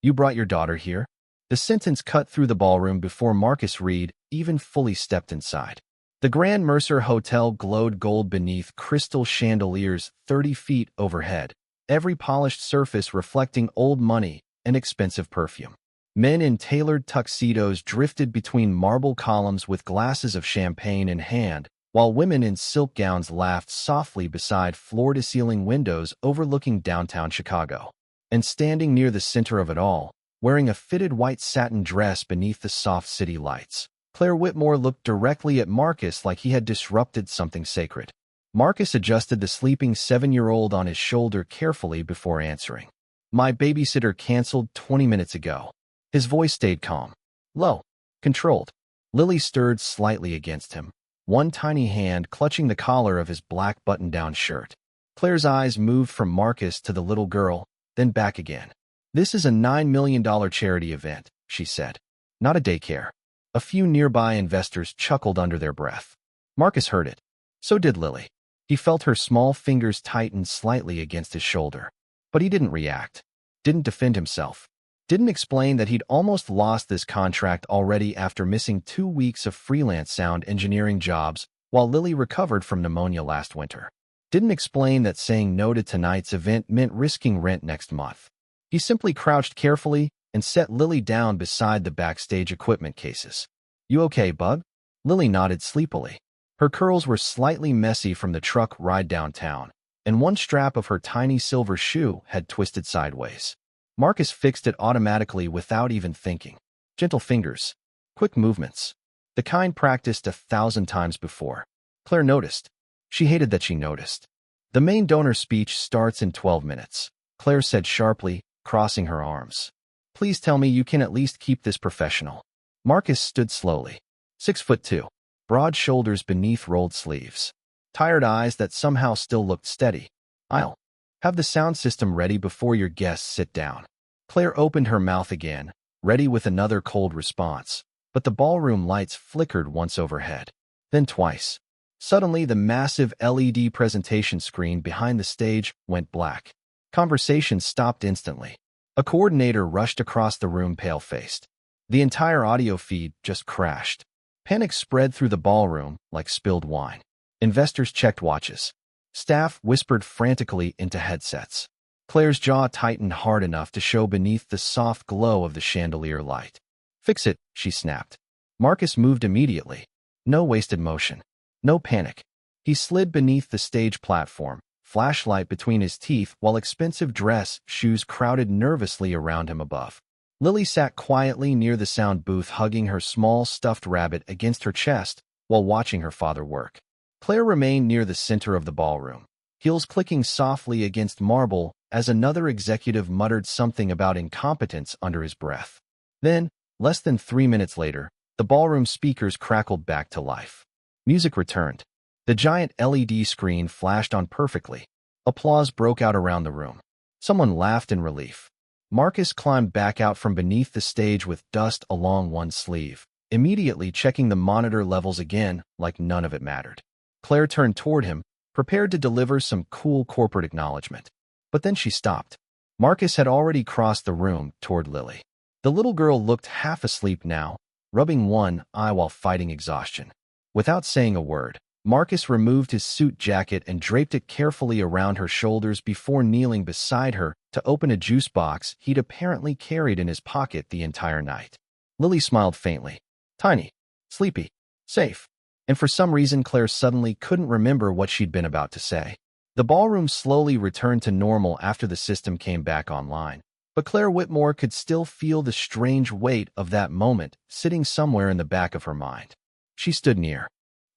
You brought your daughter here? The sentence cut through the ballroom before Marcus Reed even fully stepped inside. The Grand Mercer Hotel glowed gold beneath crystal chandeliers 30 feet overhead, every polished surface reflecting old money and expensive perfume. Men in tailored tuxedos drifted between marble columns with glasses of champagne in hand, while women in silk gowns laughed softly beside floor-to-ceiling windows overlooking downtown Chicago. And standing near the center of it all, wearing a fitted white satin dress beneath the soft city lights, Claire Whitmore looked directly at Marcus like he had disrupted something sacred. Marcus adjusted the sleeping 7-year-old on his shoulder carefully before answering. My babysitter canceled 20 minutes ago. His voice stayed calm, low, controlled. Lily stirred slightly against him, one tiny hand clutching the collar of his black button-down shirt. Claire's eyes moved from Marcus to the little girl, then back again. This is a $9 million charity event, she said. Not a daycare. A few nearby investors chuckled under their breath. Marcus heard it. So did Lily. He felt her small fingers tighten slightly against his shoulder. But he didn't react. Didn't defend himself. Didn't explain that he'd almost lost this contract already after missing 2 weeks of freelance sound engineering jobs while Lily recovered from pneumonia last winter. Didn't explain that saying no to tonight's event meant risking rent next month. He simply crouched carefully and set Lily down beside the backstage equipment cases. You okay, bud? Lily nodded sleepily. Her curls were slightly messy from the truck ride downtown, and one strap of her tiny silver shoe had twisted sideways. Marcus fixed it automatically without even thinking. Gentle fingers. Quick movements. The kind practiced 1,000 times before. Claire noticed. She hated that she noticed. The main donor speech starts in 12 minutes, Claire said sharply, crossing her arms. Please tell me you can at least keep this professional. Marcus stood slowly. 6'2", broad shoulders beneath rolled sleeves. Tired eyes that somehow still looked steady. I'll have the sound system ready before your guests sit down. Claire opened her mouth again, ready with another cold response, but the ballroom lights flickered once overhead. Then twice. Suddenly, the massive LED presentation screen behind the stage went black. Conversation stopped instantly. A coordinator rushed across the room pale-faced. The entire audio feed just crashed. Panic spread through the ballroom like spilled wine. Investors checked watches. Staff whispered frantically into headsets. Claire's jaw tightened hard enough to show beneath the soft glow of the chandelier light. Fix it, she snapped. Marcus moved immediately. No wasted motion. No panic. He slid beneath the stage platform, flashlight between his teeth while expensive dress shoes crowded nervously around him above. Lily sat quietly near the sound booth, hugging her small stuffed rabbit against her chest while watching her father work. Claire remained near the center of the ballroom, heels clicking softly against marble as another executive muttered something about incompetence under his breath. Then, less than 3 minutes later, the ballroom speakers crackled back to life. Music returned. The giant LED screen flashed on perfectly. Applause broke out around the room. Someone laughed in relief. Marcus climbed back out from beneath the stage with dust along one sleeve, immediately checking the monitor levels again like none of it mattered. Claire turned toward him, prepared to deliver some cool corporate acknowledgement. But then she stopped. Marcus had already crossed the room toward Lily. The little girl looked half asleep now, rubbing one eye while fighting exhaustion. Without saying a word, Marcus removed his suit jacket and draped it carefully around her shoulders before kneeling beside her to open a juice box he'd apparently carried in his pocket the entire night. Lily smiled faintly. Tiny, sleepy, safe. And for some reason Claire suddenly couldn't remember what she'd been about to say. The ballroom slowly returned to normal after the system came back online, but Claire Whitmore could still feel the strange weight of that moment sitting somewhere in the back of her mind. She stood near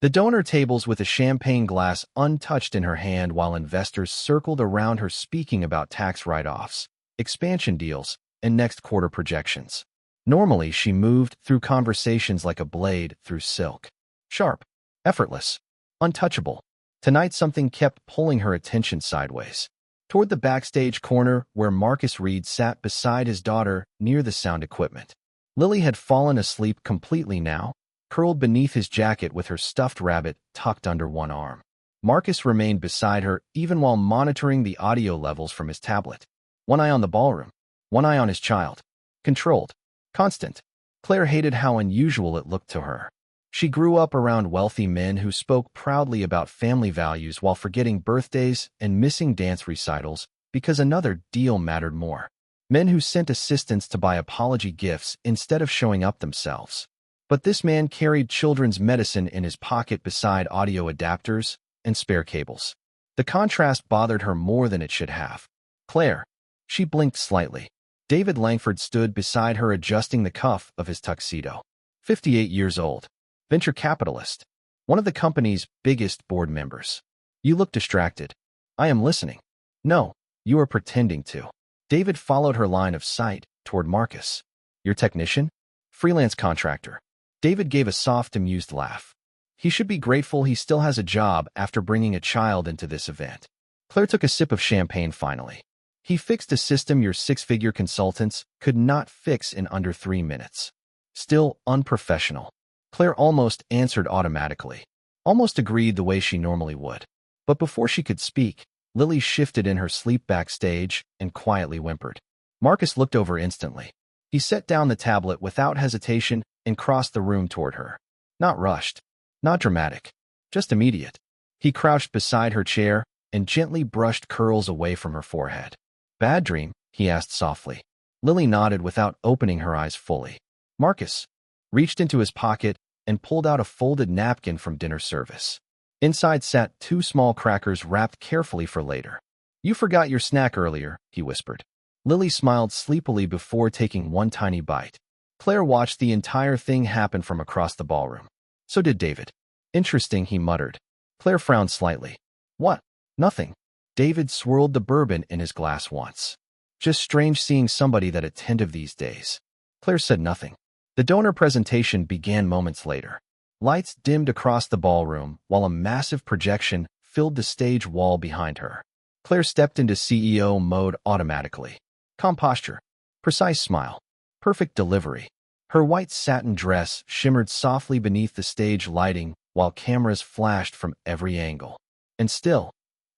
the donor tables with a champagne glass untouched in her hand while investors circled around her speaking about tax write-offs, expansion deals, and next quarter projections. Normally, she moved through conversations like a blade through silk. Sharp, effortless, untouchable. Tonight something kept pulling her attention sideways, toward the backstage corner where Marcus Reed sat beside his daughter near the sound equipment. Lily had fallen asleep completely now, curled beneath his jacket with her stuffed rabbit tucked under one arm. Marcus remained beside her even while monitoring the audio levels from his tablet. One eye on the ballroom, one eye on his child. controlled, constant. Claire hated how unusual it looked to her. She grew up around wealthy men who spoke proudly about family values while forgetting birthdays and missing dance recitals because another deal mattered more. Men who sent assistants to buy apology gifts instead of showing up themselves. But this man carried children's medicine in his pocket beside audio adapters and spare cables. The contrast bothered her more than it should have. Claire. She blinked slightly. David Langford stood beside her adjusting the cuff of his tuxedo. 58 years old. Venture capitalist. One of the company's biggest board members. You look distracted. I am listening. No, you are pretending to. David followed her line of sight toward Marcus. Your technician? Freelance contractor. David gave a soft, amused laugh. He should be grateful he still has a job after bringing a child into this event. Claire took a sip of champagne finally. He fixed a system your six-figure consultants could not fix in under 3 minutes. Still unprofessional. Claire almost answered automatically. Almost agreed the way she normally would. But before she could speak, Lily shifted in her sleep backstage and quietly whimpered. Marcus looked over instantly. He set down the tablet without hesitation and crossed the room toward her. Not rushed. Not dramatic. Just immediate. He crouched beside her chair and gently brushed curls away from her forehead. Bad dream? He asked softly. Lily nodded without opening her eyes fully. Marcus reached into his pocket and pulled out a folded napkin from dinner service. Inside sat 2 small crackers wrapped carefully for later. You forgot your snack earlier, he whispered. Lily smiled sleepily before taking one tiny bite. Claire watched the entire thing happen from across the ballroom. So did David. Interesting, he muttered. Claire frowned slightly. What? Nothing. David swirled the bourbon in his glass once. Just strange seeing somebody that attentive these days. Claire said nothing. The donor presentation began moments later. Lights dimmed across the ballroom while a massive projection filled the stage wall behind her. Claire stepped into CEO mode automatically. Calm posture. Precise smile. Perfect delivery. Her white satin dress shimmered softly beneath the stage lighting while cameras flashed from every angle. And still,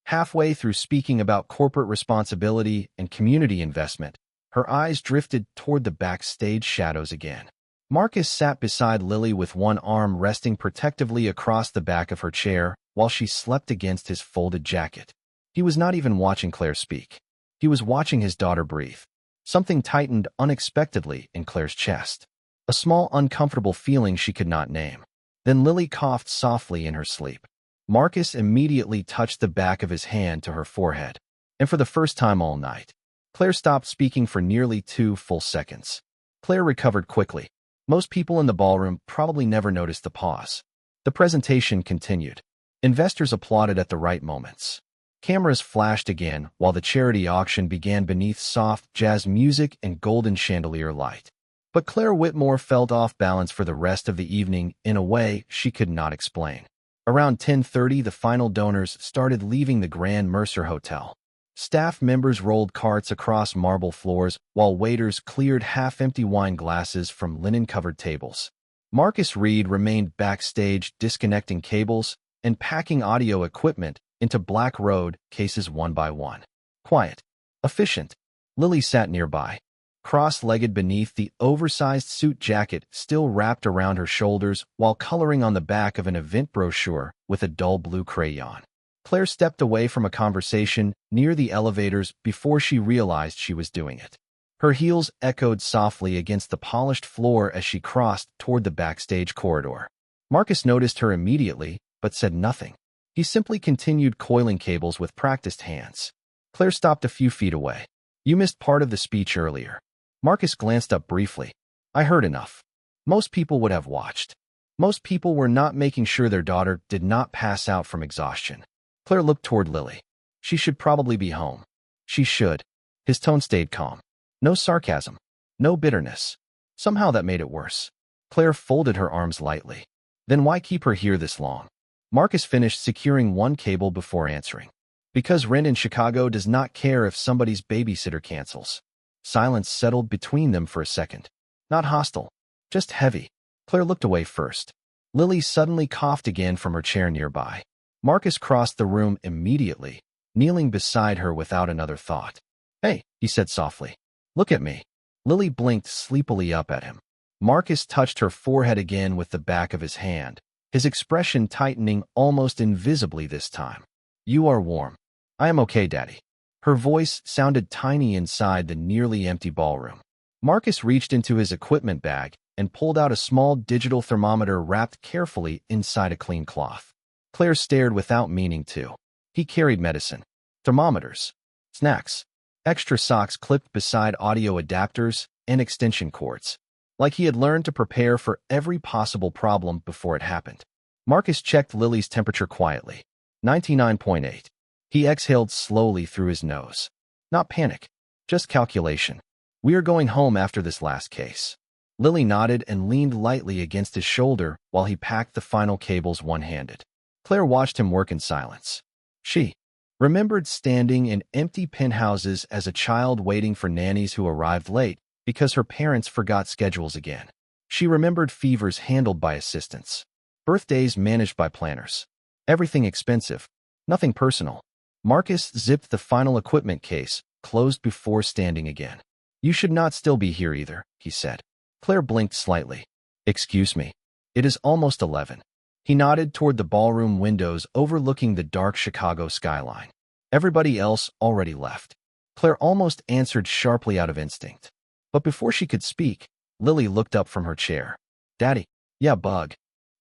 halfway through speaking about corporate responsibility and community investment, her eyes drifted toward the backstage shadows again. Marcus sat beside Lily with one arm resting protectively across the back of her chair while she slept against his folded jacket. He was not even watching Claire speak. He was watching his daughter breathe. Something tightened unexpectedly in Claire's chest. A small, uncomfortable feeling she could not name. Then Lily coughed softly in her sleep. Marcus immediately touched the back of his hand to her forehead. And for the first time all night, Claire stopped speaking for nearly 2 full seconds. Claire recovered quickly. Most people in the ballroom probably never noticed the pause. The presentation continued. Investors applauded at the right moments. Cameras flashed again while the charity auction began beneath soft jazz music and golden chandelier light. But Claire Whitmore felt off balance for the rest of the evening in a way she could not explain. Around 10:30, the final donors started leaving the Grand Mercer Hotel. Staff members rolled carts across marble floors while waiters cleared half-empty wine glasses from linen-covered tables. Marcus Reed remained backstage disconnecting cables and packing audio equipment into Black Road cases one by one. Quiet. Efficient. Lily sat nearby, cross-legged beneath the oversized suit jacket still wrapped around her shoulders while coloring on the back of an event brochure with a dull blue crayon. Claire stepped away from a conversation near the elevators before she realized she was doing it. Her heels echoed softly against the polished floor as she crossed toward the backstage corridor. Marcus noticed her immediately, but said nothing. He simply continued coiling cables with practiced hands. Claire stopped a few feet away. You missed part of the speech earlier. Marcus glanced up briefly. I heard enough. Most people would have watched. Most people were not making sure their daughter did not pass out from exhaustion. Claire looked toward Lily. She should probably be home. She should. His tone stayed calm. No sarcasm. No bitterness. Somehow that made it worse. Claire folded her arms lightly. Then why keep her here this long? Marcus finished securing one cable before answering. Because rent in Chicago does not care if somebody's babysitter cancels. Silence settled between them for a second. Not hostile. Just heavy. Claire looked away first. Lily suddenly coughed again from her chair nearby. Marcus crossed the room immediately, kneeling beside her without another thought. Hey, he said softly. Look at me. Lily blinked sleepily up at him. Marcus touched her forehead again with the back of his hand, his expression tightening almost invisibly this time. "You are warm." "I am okay, Daddy." Her voice sounded tiny inside the nearly empty ballroom. Marcus reached into his equipment bag and pulled out a small digital thermometer wrapped carefully inside a clean cloth. Claire stared without meaning to. He carried medicine, thermometers, snacks, extra socks clipped beside audio adapters, and extension cords. Like he had learned to prepare for every possible problem before it happened. Marcus checked Lily's temperature quietly. 99.8. He exhaled slowly through his nose. Not panic, just calculation. "We are going home after this last case." Lily nodded and leaned lightly against his shoulder while he packed the final cables one-handed. Claire watched him work in silence. She remembered standing in empty penthouses as a child waiting for nannies who arrived late because her parents forgot schedules again. She remembered fevers handled by assistants, birthdays managed by planners. Everything expensive, nothing personal. Marcus zipped the final equipment case, closed before standing again. "You should not still be here either," he said. Claire blinked slightly. "Excuse me. It is almost 11. He nodded toward the ballroom windows overlooking the dark Chicago skyline. Everybody else already left. Claire almost answered sharply out of instinct. But before she could speak, Lily looked up from her chair. "Daddy." "Yeah, bug.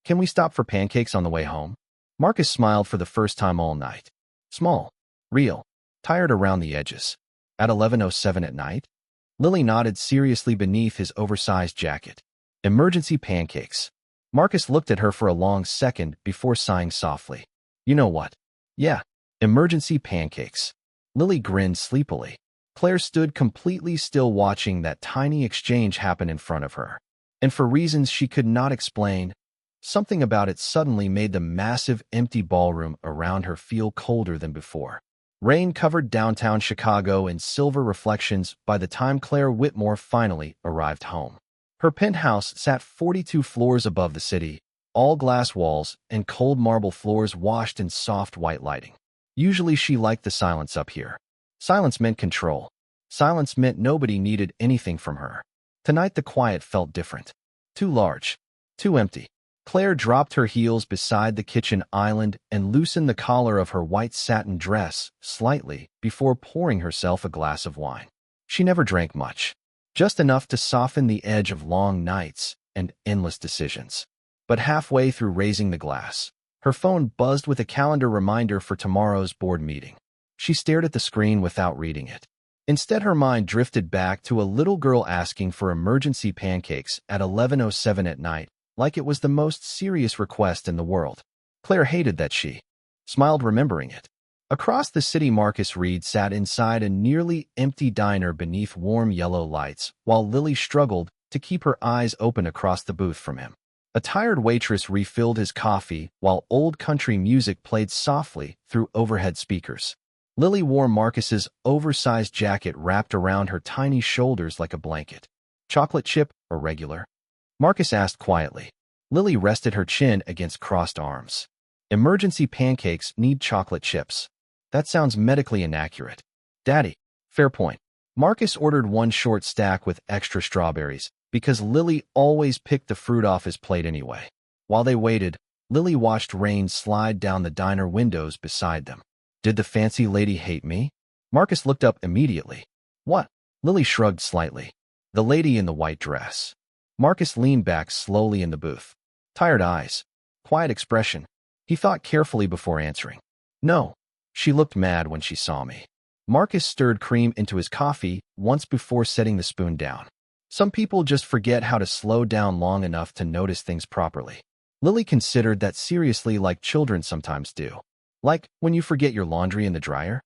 Can we stop for pancakes on the way home?" Marcus smiled for the first time all night. Small, real, tired around the edges. "At 11:07 at night?" Lily nodded seriously beneath his oversized jacket. "Emergency pancakes." Marcus looked at her for a long second before sighing softly. "You know what?" "Yeah, emergency pancakes." Lily grinned sleepily. Claire stood completely still watching that tiny exchange happen in front of her. And for reasons she could not explain, something about it suddenly made the massive empty ballroom around her feel colder than before. Rain covered downtown Chicago in silver reflections by the time Claire Whitmore finally arrived home. Her penthouse sat 42 floors above the city, all glass walls and cold marble floors washed in soft white lighting. Usually she liked the silence up here. Silence meant control. Silence meant nobody needed anything from her. Tonight the quiet felt different. Too large. Too empty. Claire dropped her heels beside the kitchen island and loosened the collar of her white satin dress slightly before pouring herself a glass of wine. She never drank much. Just enough to soften the edge of long nights and endless decisions. But halfway through raising the glass, her phone buzzed with a calendar reminder for tomorrow's board meeting. She stared at the screen without reading it. Instead, her mind drifted back to a little girl asking for emergency pancakes at 11:07 at night, like it was the most serious request in the world. Claire hated that she smiled remembering it. Across the city, Marcus Reed sat inside a nearly empty diner beneath warm yellow lights, while Lily struggled to keep her eyes open across the booth from him. A tired waitress refilled his coffee while old country music played softly through overhead speakers. Lily wore Marcus's oversized jacket wrapped around her tiny shoulders like a blanket. "Chocolate chip or regular?" Marcus asked quietly. Lily rested her chin against crossed arms. "Emergency pancakes need chocolate chips." "That sounds medically inaccurate." "Daddy." "Fair point." Marcus ordered one short stack with extra strawberries, because Lily always picked the fruit off his plate anyway. While they waited, Lily watched rain slide down the diner windows beside them. "Did the fancy lady hate me?" Marcus looked up immediately. "What?" Lily shrugged slightly. "The lady in the white dress." Marcus leaned back slowly in the booth. Tired eyes. Quiet expression. He thought carefully before answering. "No. She looked mad when she saw me." Marcus stirred cream into his coffee once before setting the spoon down. Some people just forget how to slow down long enough to notice things properly. Lily considered that seriously, like children sometimes do. "Like when you forget your laundry in the dryer?"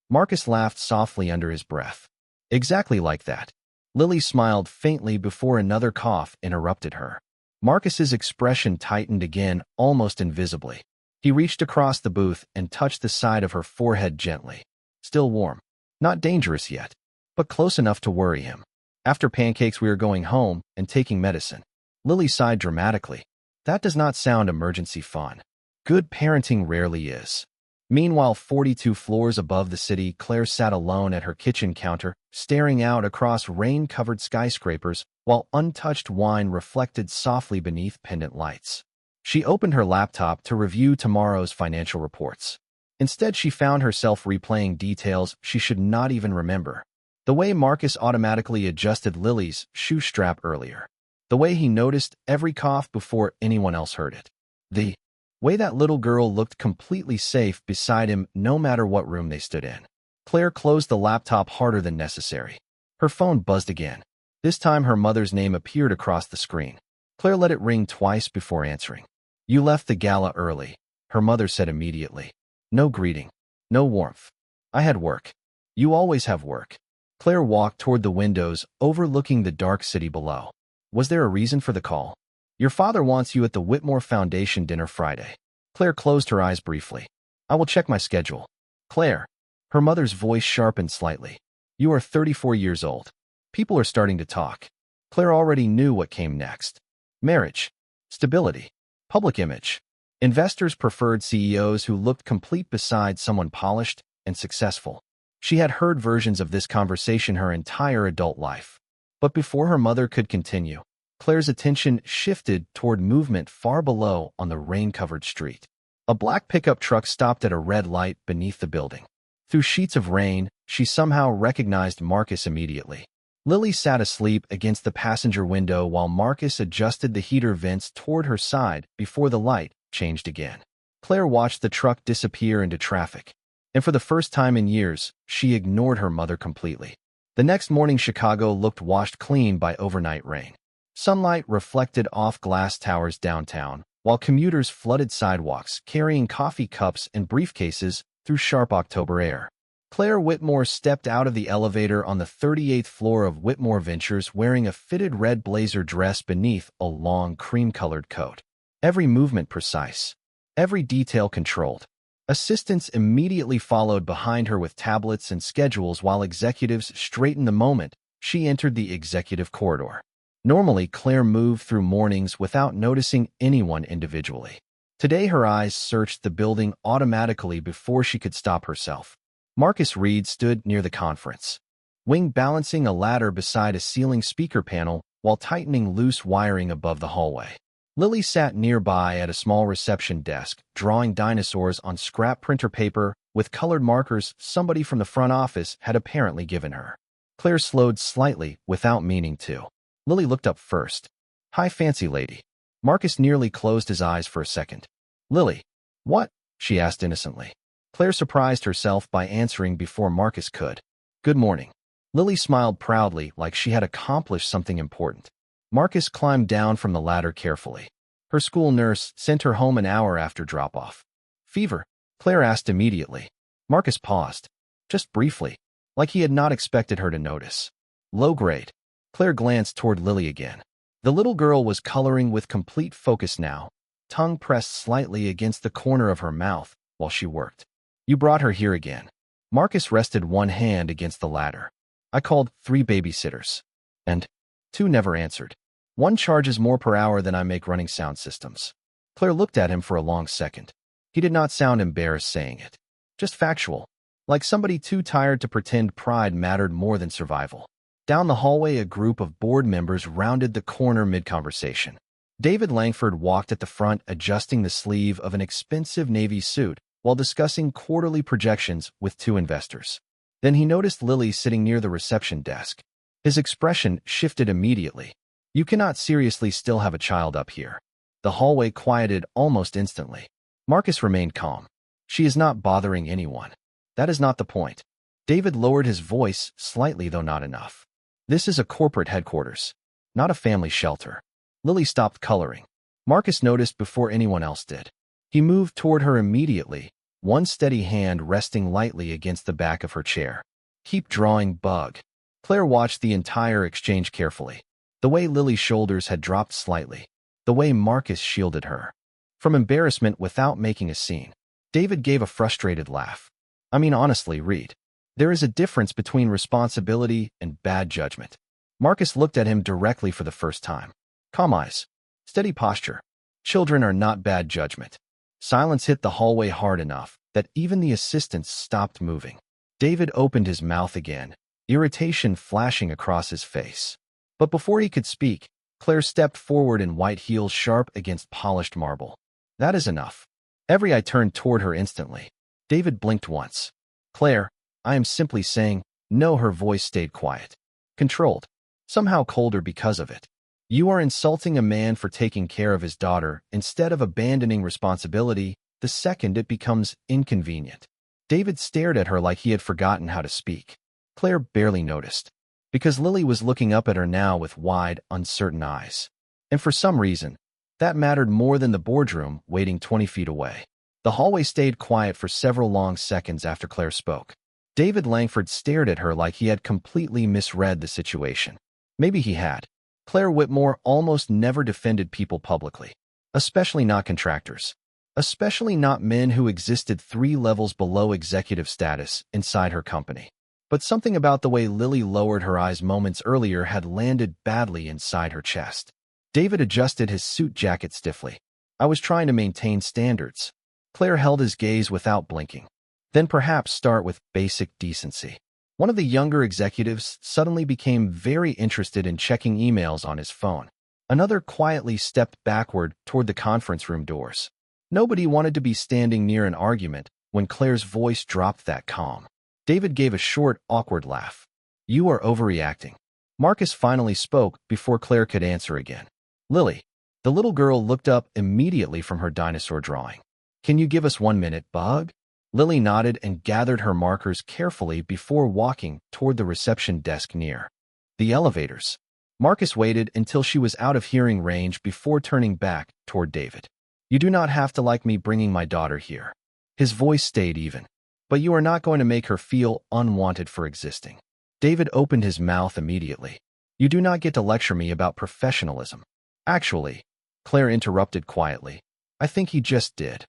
Marcus laughed softly under his breath. "Exactly like that." Lily smiled faintly before another cough interrupted her. Marcus's expression tightened again, almost invisibly. He reached across the booth and touched the side of her forehead gently. Still warm. Not dangerous yet, but close enough to worry him. "After pancakes we are going home and taking medicine." Lily sighed dramatically. That does not sound emergency fun. Good parenting rarely is. Meanwhile, 42 floors above the city, Claire sat alone at her kitchen counter, staring out across rain-covered skyscrapers while untouched wine reflected softly beneath pendant lights. She opened her laptop to review tomorrow's financial reports. Instead, she found herself replaying details she should not even remember. The way Marcus automatically adjusted Lily's shoe strap earlier. The way he noticed every cough before anyone else heard it. The way that little girl looked completely safe beside him no matter what room they stood in. Claire closed the laptop harder than necessary. Her phone buzzed again. This time her mother's name appeared across the screen. Claire let it ring twice before answering. "You left the gala early," her mother said immediately. No greeting. No warmth. "I had work." "You always have work." Claire walked toward the windows overlooking the dark city below. "Was there a reason for the call?" "Your father wants you at the Whitmore Foundation dinner Friday." Claire closed her eyes briefly. "I will check my schedule." "Claire." Her mother's voice sharpened slightly. "You are 34 years old. People are starting to talk." Claire already knew what came next. Marriage. Stability. Public image. Investors preferred CEOs who looked complete beside someone polished and successful. She had heard versions of this conversation her entire adult life. But before her mother could continue, Claire's attention shifted toward movement far below on the rain-covered street. A black pickup truck stopped at a red light beneath the building. Through sheets of rain, she somehow recognized Marcus immediately. Lily sat asleep against the passenger window while Marcus adjusted the heater vents toward her side before the light changed again. Claire watched the truck disappear into traffic, and for the first time in years, she ignored her mother completely. The next morning, Chicago looked washed clean by overnight rain. Sunlight reflected off glass towers downtown, while commuters flooded sidewalks, carrying coffee cups and briefcases through sharp October air. Claire Whitmore stepped out of the elevator on the 38th floor of Whitmore Ventures wearing a fitted red blazer dress beneath a long cream-colored coat. Every movement precise. Every detail controlled. Assistants immediately followed behind her with tablets and schedules while executives straightened the moment she entered the executive corridor. Normally, Claire moved through mornings without noticing anyone individually. Today, her eyes searched the building automatically before she could stop herself. Marcus Reed stood near the conference wing, balancing a ladder beside a ceiling speaker panel while tightening loose wiring above the hallway. Lily sat nearby at a small reception desk, drawing dinosaurs on scrap printer paper with colored markers somebody from the front office had apparently given her. Claire slowed slightly without meaning to. Lily looked up first. "Hi, fancy lady." Marcus nearly closed his eyes for a second. "Lily." "What?" she asked innocently. Claire surprised herself by answering before Marcus could. "Good morning." Lily smiled proudly like she had accomplished something important. Marcus climbed down from the ladder carefully. Her school nurse sent her home an hour after drop-off. "Fever?" Claire asked immediately. Marcus paused, just briefly, like he had not expected her to notice. "Low grade." Claire glanced toward Lily again. The little girl was coloring with complete focus now, tongue pressed slightly against the corner of her mouth while she worked. "You brought her here again." Marcus rested one hand against the ladder. "I called 3 babysitters, and 2 never answered. 1 charges more per hour than I make running sound systems." Claire looked at him for a long second. He did not sound embarrassed saying it. Just factual, like somebody too tired to pretend pride mattered more than survival. Down the hallway, a group of board members rounded the corner mid-conversation. David Langford walked at the front, adjusting the sleeve of an expensive navy suit while discussing quarterly projections with 2 investors. Then he noticed Lily sitting near the reception desk. His expression shifted immediately. "You cannot seriously still have a child up here." The hallway quieted almost instantly. Marcus remained calm. "She is not bothering anyone. That is not the point." David lowered his voice slightly, though not enough. "This is a corporate headquarters, not a family shelter." Lily stopped coloring. Marcus noticed before anyone else did. He moved toward her immediately, one steady hand resting lightly against the back of her chair. "Keep drawing, bug." Claire watched the entire exchange carefully. The way Lily's shoulders had dropped slightly. The way Marcus shielded her from embarrassment without making a scene. David gave a frustrated laugh. "I mean, honestly, Reed, there is a difference between responsibility and bad judgment." Marcus looked at him directly for the first time. Calm eyes. Steady posture. Children are not bad judgment. Silence hit the hallway hard enough that even the assistants stopped moving. David opened his mouth again, irritation flashing across his face. But before he could speak, Claire stepped forward in white heels sharp against polished marble. That is enough. Every eye turned toward her instantly. David blinked once. Claire, I am simply saying, no. Her voice stayed quiet. Controlled. Somehow colder because of it. You are insulting a man for taking care of his daughter instead of abandoning responsibility the second it becomes inconvenient. David stared at her like he had forgotten how to speak. Claire barely noticed, because Lily was looking up at her now with wide, uncertain eyes. And for some reason, that mattered more than the boardroom waiting 20 feet away. The hallway stayed quiet for several long seconds after Claire spoke. David Langford stared at her like he had completely misread the situation. Maybe he had. Claire Whitmore almost never defended people publicly, especially not contractors, especially not men who existed 3 levels below executive status inside her company. But something about the way Lily lowered her eyes moments earlier had landed badly inside her chest. David adjusted his suit jacket stiffly. I was trying to maintain standards. Claire held his gaze without blinking. Then perhaps start with basic decency. One of the younger executives suddenly became very interested in checking emails on his phone. Another quietly stepped backward toward the conference room doors. Nobody wanted to be standing near an argument when Claire's voice dropped that calm. David gave a short, awkward laugh. You are overreacting. Marcus finally spoke before Claire could answer again. Lily. The little girl looked up immediately from her dinosaur drawing. Can you give us 1 minute, bug? Lily nodded and gathered her markers carefully before walking toward the reception desk near the elevators. Marcus waited until she was out of hearing range before turning back toward David. You do not have to like me bringing my daughter here. His voice stayed even. But you are not going to make her feel unwanted for existing. David opened his mouth immediately. You do not get to lecture me about professionalism. Actually, Claire interrupted quietly. I think he just did.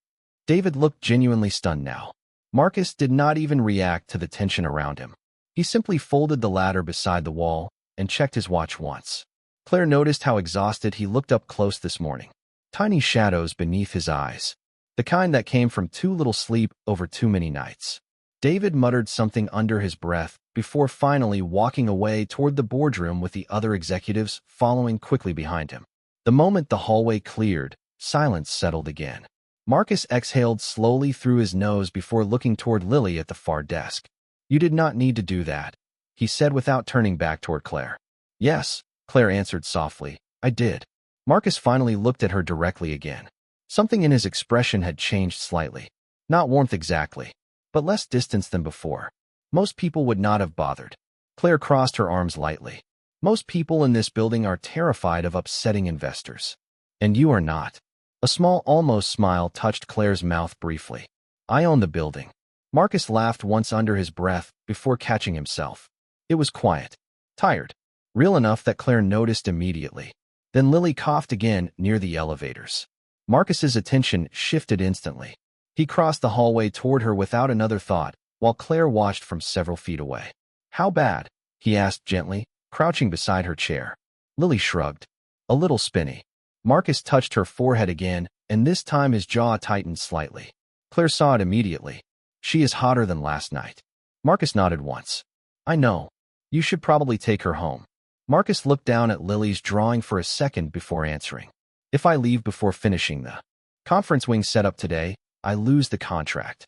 David looked genuinely stunned now. Marcus did not even react to the tension around him. He simply folded the ladder beside the wall and checked his watch once. Claire noticed how exhausted he looked up close this morning. Tiny shadows beneath his eyes. The kind that came from too little sleep over too many nights. David muttered something under his breath before finally walking away toward the boardroom with the other executives following quickly behind him. The moment the hallway cleared, silence settled again. Marcus exhaled slowly through his nose before looking toward Lily at the far desk. You did not need to do that, he said without turning back toward Claire. Yes, Claire answered softly, I did. Marcus finally looked at her directly again. Something in his expression had changed slightly. Not warmth exactly, but less distance than before. Most people would not have bothered. Claire crossed her arms lightly. Most people in this building are terrified of upsetting investors. And you are not. A small almost smile touched Claire's mouth briefly. I own the building. Marcus laughed once under his breath before catching himself. It was quiet. Tired. Real enough that Claire noticed immediately. Then Lily coughed again near the elevators. Marcus's attention shifted instantly. He crossed the hallway toward her without another thought, while Claire watched from several feet away. How bad? He asked gently, crouching beside her chair. Lily shrugged. A little spinny. Marcus touched her forehead again, and this time his jaw tightened slightly. Claire saw it immediately. She is hotter than last night. Marcus nodded once. I know. You should probably take her home. Marcus looked down at Lily's drawing for a second before answering. If I leave before finishing the conference wing setup today, I lose the contract.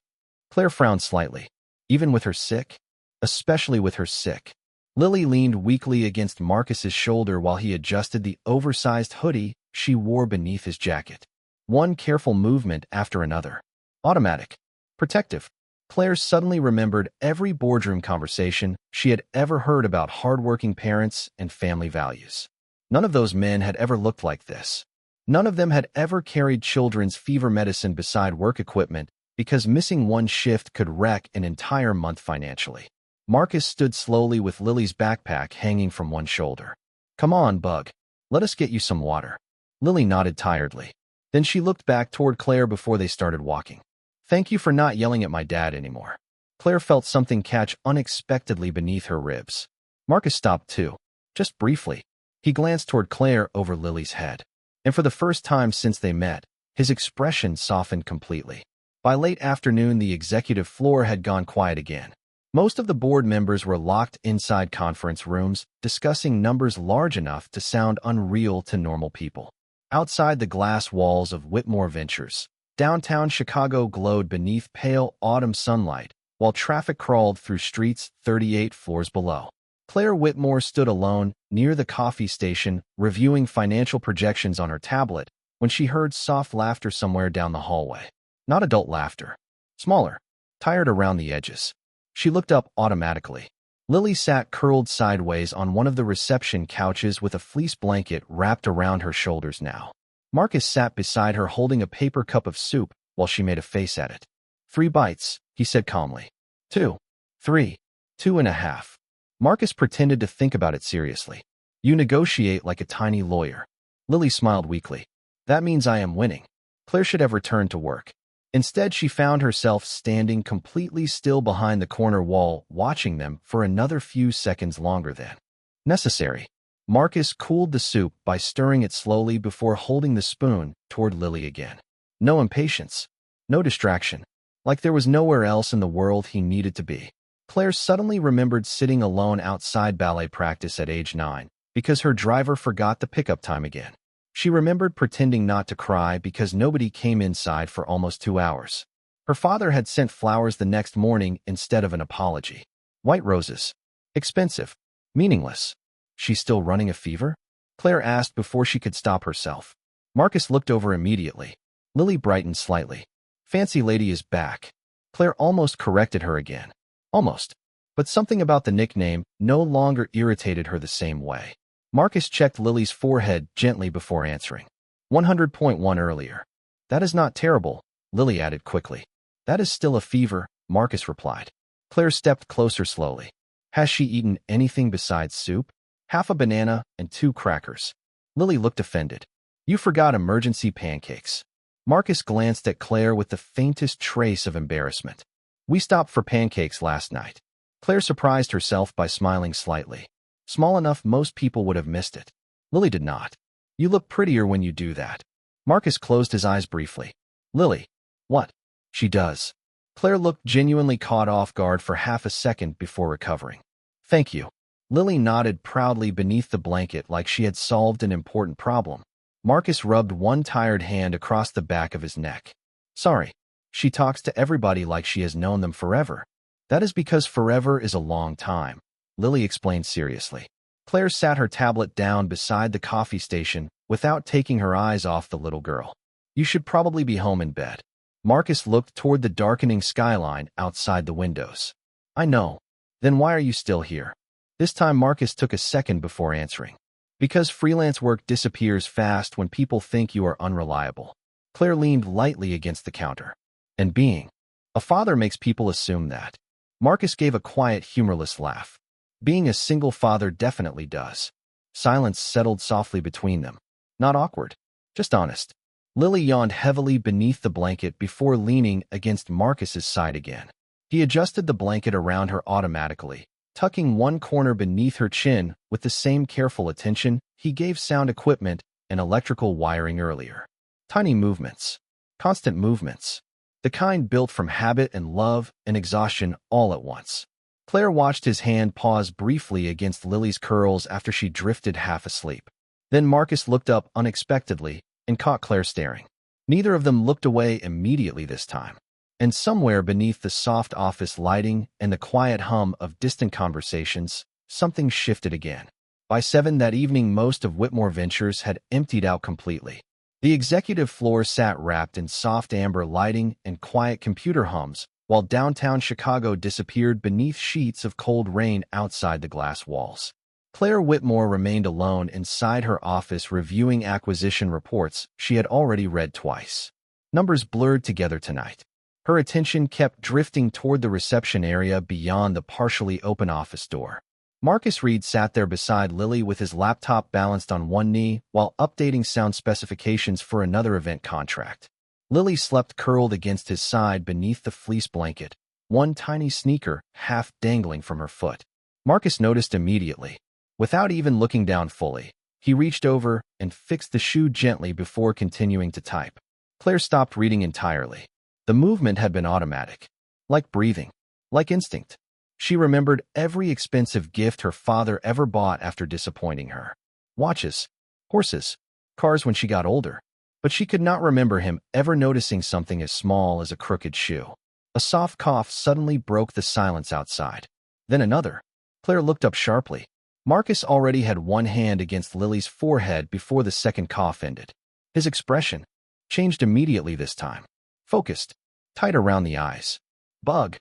Claire frowned slightly. Even with her sick? Especially with her sick. Lily leaned weakly against Marcus's shoulder while he adjusted the oversized hoodie she wore beneath his jacket. One careful movement after another. Automatic. Protective. Claire suddenly remembered every boardroom conversation she had ever heard about hardworking parents and family values. None of those men had ever looked like this. None of them had ever carried children's fever medicine beside work equipment because missing one shift could wreck an entire month financially. Marcus stood slowly with Lily's backpack hanging from one shoulder. Come on, Bug. Let us get you some water. Lily nodded tiredly. Then she looked back toward Claire before they started walking. Thank you for not yelling at my dad anymore. Claire felt something catch unexpectedly beneath her ribs. Marcus stopped too. Just briefly. He glanced toward Claire over Lily's head. And for the first time since they met, his expression softened completely. By late afternoon, the executive floor had gone quiet again. Most of the board members were locked inside conference rooms, discussing numbers large enough to sound unreal to normal people. Outside the glass walls of Whitmore Ventures, downtown Chicago glowed beneath pale autumn sunlight, while traffic crawled through streets 38 floors below. Claire Whitmore stood alone near the coffee station, reviewing financial projections on her tablet, when she heard soft laughter somewhere down the hallway. Not adult laughter. Smaller, tired around the edges. She looked up automatically. Lily sat curled sideways on one of the reception couches with a fleece blanket wrapped around her shoulders now. Marcus sat beside her holding a paper cup of soup while she made a face at it. 3 bites, he said calmly. 2. 3. 2.5. Marcus pretended to think about it seriously. You negotiate like a tiny lawyer. Lily smiled weakly. That means I am winning. Claire should have returned to work. Instead, she found herself standing completely still behind the corner wall, watching them for another few seconds longer than necessary. Marcus cooled the soup by stirring it slowly before holding the spoon toward Lily again. No impatience. No distraction. Like there was nowhere else in the world he needed to be. Claire suddenly remembered sitting alone outside ballet practice at age 9 because her driver forgot the pickup time again. She remembered pretending not to cry because nobody came inside for almost 2 hours. Her father had sent flowers the next morning instead of an apology. White roses. Expensive. Meaningless. She's still running a fever? Claire asked before she could stop herself. Marcus looked over immediately. Lily brightened slightly. Fancy lady is back. Claire almost corrected her again. Almost. But something about the nickname no longer irritated her the same way. Marcus checked Lily's forehead gently before answering. 100.1 earlier. That is not terrible, Lily added quickly. That is still a fever, Marcus replied. Claire stepped closer slowly. Has she eaten anything besides soup? Half a banana and 2 crackers. Lily looked offended. You forgot emergency pancakes. Marcus glanced at Claire with the faintest trace of embarrassment. We stopped for pancakes last night. Claire surprised herself by smiling slightly. Small enough most people would have missed it. Lily did not. You look prettier when you do that. Marcus closed his eyes briefly. Lily. What? She does. Claire looked genuinely caught off guard for half a second before recovering. Thank you. Lily nodded proudly beneath the blanket like she had solved an important problem. Marcus rubbed one tired hand across the back of his neck. Sorry. She talks to everybody like she has known them forever. That is because forever is a long time, Lily explained seriously. Claire sat her tablet down beside the coffee station without taking her eyes off the little girl. You should probably be home in bed. Marcus looked toward the darkening skyline outside the windows. I know. Then why are you still here? This time Marcus took a second before answering. Because freelance work disappears fast when people think you are unreliable. Claire leaned lightly against the counter. And being a father makes people assume that. Marcus gave a quiet, humorless laugh. Being a single father definitely does. Silence settled softly between them. Not awkward. Just honest. Lily yawned heavily beneath the blanket before leaning against Marcus's side again. He adjusted the blanket around her automatically, tucking one corner beneath her chin with the same careful attention he gave sound equipment and electrical wiring earlier. Tiny movements. Constant movements. The kind built from habit and love and exhaustion all at once. Claire watched his hand pause briefly against Lily's curls after she drifted half asleep. Then Marcus looked up unexpectedly and caught Claire staring. Neither of them looked away immediately this time. And somewhere beneath the soft office lighting and the quiet hum of distant conversations, something shifted again. By 7 that evening, most of Whitmore Ventures had emptied out completely. The executive floor sat wrapped in soft amber lighting and quiet computer hums, while downtown Chicago disappeared beneath sheets of cold rain outside the glass walls. Claire Whitmore remained alone inside her office reviewing acquisition reports she had already read twice. Numbers blurred together tonight. Her attention kept drifting toward the reception area beyond the partially open office door. Marcus Reed sat there beside Lily with his laptop balanced on one knee while updating sound specifications for another event contract. Lily slept curled against his side beneath the fleece blanket, one tiny sneaker half dangling from her foot. Marcus noticed immediately. Without even looking down fully, he reached over and fixed the shoe gently before continuing to type. Claire stopped reading entirely. The movement had been automatic. Like breathing. Like instinct. She remembered every expensive gift her father ever bought after disappointing her. Watches, horses, cars when she got older. But she could not remember him ever noticing something as small as a crooked shoe. A soft cough suddenly broke the silence outside. Then another. Claire looked up sharply. Marcus already had one hand against Lily's forehead before the second cough ended. His expression changed immediately this time. Focused, tight around the eyes. Bug.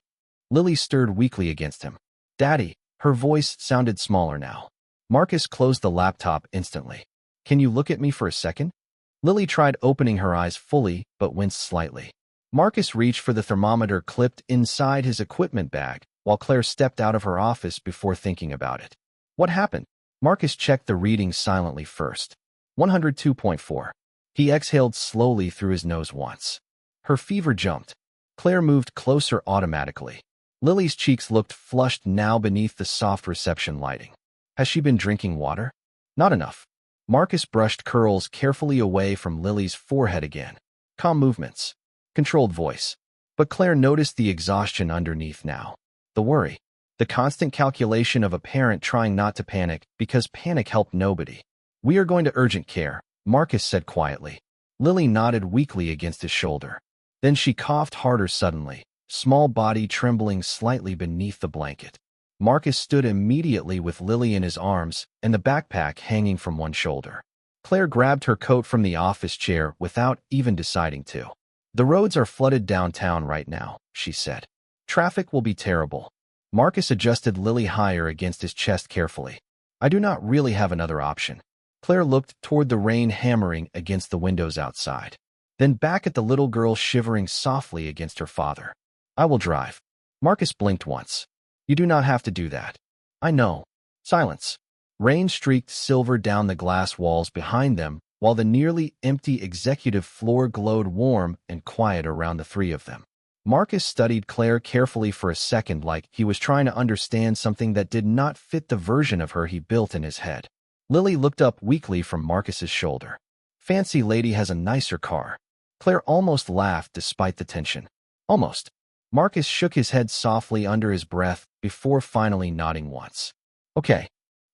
Lily stirred weakly against him. Daddy. Her voice sounded smaller now. Marcus closed the laptop instantly. Can you look at me for a second? Lily tried opening her eyes fully, but winced slightly. Marcus reached for the thermometer clipped inside his equipment bag, while Claire stepped out of her office before thinking about it. What happened? Marcus checked the readings silently first. 102.4. He exhaled slowly through his nose once. Her fever jumped. Claire moved closer automatically. Lily's cheeks looked flushed now beneath the soft reception lighting. Has she been drinking water? Not enough. Marcus brushed curls carefully away from Lily's forehead again. Calm movements. Controlled voice. But Claire noticed the exhaustion underneath now. The worry. The constant calculation of a parent trying not to panic because panic helped nobody. We are going to urgent care, Marcus said quietly. Lily nodded weakly against his shoulder. Then she coughed harder suddenly, small body trembling slightly beneath the blanket. Marcus stood immediately with Lily in his arms and the backpack hanging from one shoulder. Claire grabbed her coat from the office chair without even deciding to. The roads are flooded downtown right now, she said. Traffic will be terrible. Marcus adjusted Lily higher against his chest carefully. I do not really have another option. Claire looked toward the rain hammering against the windows outside. Then back at the little girl shivering softly against her father. I will drive. Marcus blinked once. You do not have to do that. I know. Silence. Rain streaked silver down the glass walls behind them, while the nearly empty executive floor glowed warm and quiet around the three of them. Marcus studied Claire carefully for a second like he was trying to understand something that did not fit the version of her he built in his head. Lily looked up weakly from Marcus's shoulder. Fancy lady has a nicer car. Claire almost laughed despite the tension. Almost. Marcus shook his head softly under his breath before finally nodding once. Okay.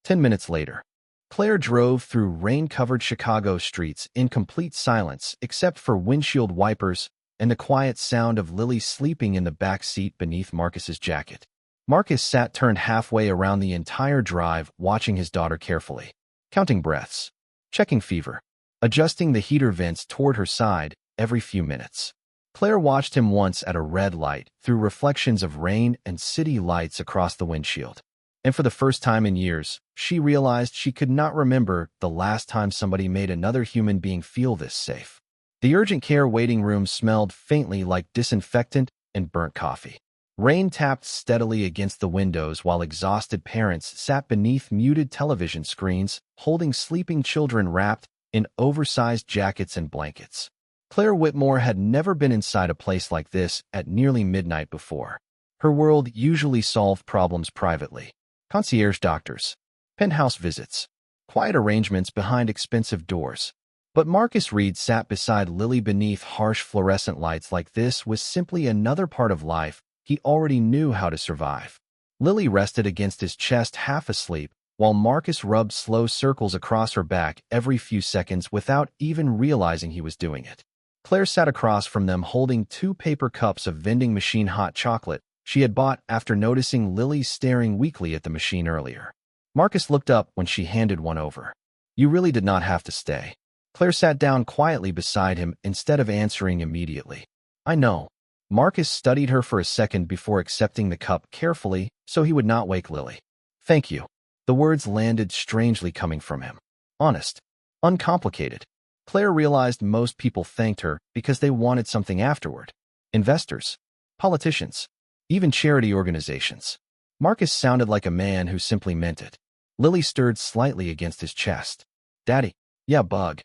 10 minutes later. Claire drove through rain-covered Chicago streets in complete silence except for windshield wipers and the quiet sound of Lily sleeping in the back seat beneath Marcus's jacket. Marcus sat turned halfway around the entire drive, watching his daughter carefully, counting breaths, checking fever, adjusting the heater vents toward her side every few minutes. Claire watched him once at a red light through reflections of rain and city lights across the windshield. And for the first time in years, she realized she could not remember the last time somebody made another human being feel this safe. The urgent care waiting room smelled faintly like disinfectant and burnt coffee. Rain tapped steadily against the windows while exhausted parents sat beneath muted television screens, holding sleeping children wrapped in oversized jackets and blankets. Claire Whitmore had never been inside a place like this at nearly midnight before. Her world usually solved problems privately. Concierge doctors, penthouse visits, quiet arrangements behind expensive doors. But Marcus Reed sat beside Lily beneath harsh fluorescent lights like this was simply another part of life he already knew how to survive. Lily rested against his chest half asleep, while Marcus rubbed slow circles across her back every few seconds without even realizing he was doing it. Claire sat across from them holding 2 paper cups of vending machine hot chocolate she had bought after noticing Lily staring weakly at the machine earlier. Marcus looked up when she handed one over. You really did not have to stay. Claire sat down quietly beside him instead of answering immediately. I know. Marcus studied her for a second before accepting the cup carefully so he would not wake Lily. Thank you. The words landed strangely coming from him. Honest. Uncomplicated. Claire realized most people thanked her because they wanted something afterward. Investors. Politicians. Even charity organizations. Marcus sounded like a man who simply meant it. Lily stirred slightly against his chest. Daddy. Yeah, bug.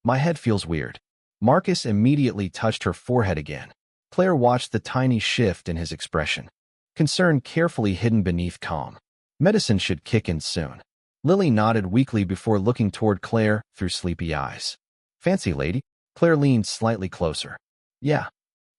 My head feels weird. Marcus immediately touched her forehead again. Claire watched the tiny shift in his expression. Concern carefully hidden beneath calm. Medicine should kick in soon. Lily nodded weakly before looking toward Claire through sleepy eyes. Fancy lady? Claire leaned slightly closer. Yeah.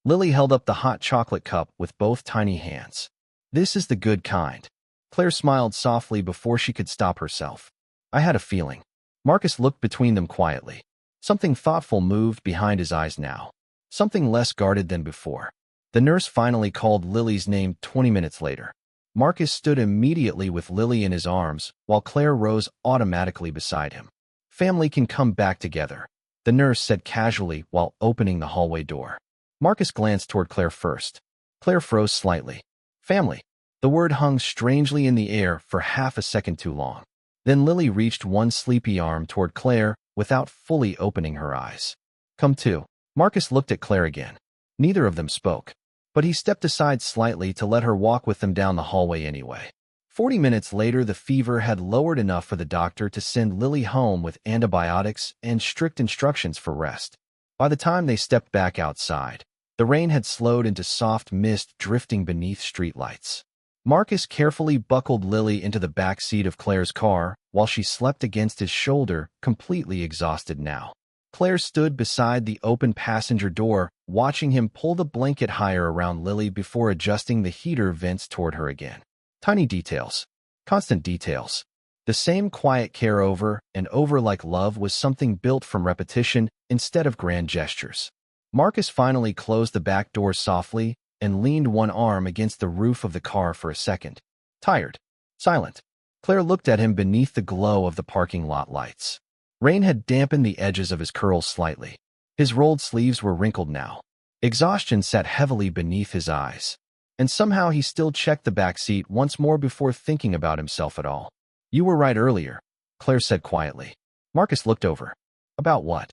Lily held up the hot chocolate cup with both tiny hands. This is the good kind. Claire smiled softly before she could stop herself. I had a feeling. Marcus looked between them quietly. Something thoughtful moved behind his eyes now. Something less guarded than before. The nurse finally called Lily's name 20 minutes later. Marcus stood immediately with Lily in his arms, while Claire rose automatically beside him. Family can come back together, the nurse said casually while opening the hallway door. Marcus glanced toward Claire first. Claire froze slightly. Family. The word hung strangely in the air for half a second too long. Then Lily reached one sleepy arm toward Claire without fully opening her eyes. Come to. Marcus looked at Claire again. Neither of them spoke, but he stepped aside slightly to let her walk with them down the hallway anyway. 40 minutes later, the fever had lowered enough for the doctor to send Lily home with antibiotics and strict instructions for rest. By the time they stepped back outside, the rain had slowed into soft mist drifting beneath streetlights. Marcus carefully buckled Lily into the back seat of Claire's car while she slept against his shoulder, completely exhausted now. Claire stood beside the open passenger door, watching him pull the blanket higher around Lily before adjusting the heater vents toward her again. Tiny details. Constant details. The same quiet care over and over like love was something built from repetition instead of grand gestures. Marcus finally closed the back door softly and leaned one arm against the roof of the car for a second. Tired. Silent. Claire looked at him beneath the glow of the parking lot lights. Rain had dampened the edges of his curls slightly. His rolled sleeves were wrinkled now. Exhaustion sat heavily beneath his eyes. And somehow he still checked the back seat once more before thinking about himself at all. You were right earlier, Claire said quietly. Marcus looked over. About what?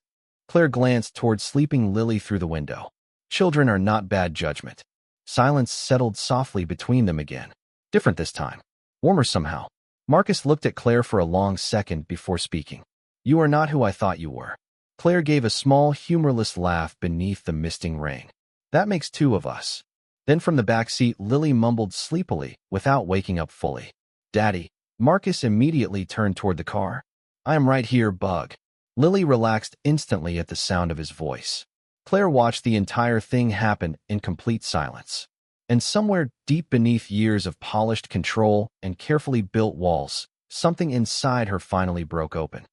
Claire glanced toward sleeping Lily through the window. Children are not bad judgment. Silence settled softly between them again. Different this time. Warmer somehow. Marcus looked at Claire for a long second before speaking. You are not who I thought you were. Claire gave a small, humorless laugh beneath the misting rain. That makes two of us. Then from the back seat, Lily mumbled sleepily without waking up fully. Daddy. Marcus immediately turned toward the car. I am right here, Bug. Lily relaxed instantly at the sound of his voice. Claire watched the entire thing happen in complete silence. And somewhere deep beneath years of polished control and carefully built walls, something inside her finally broke open.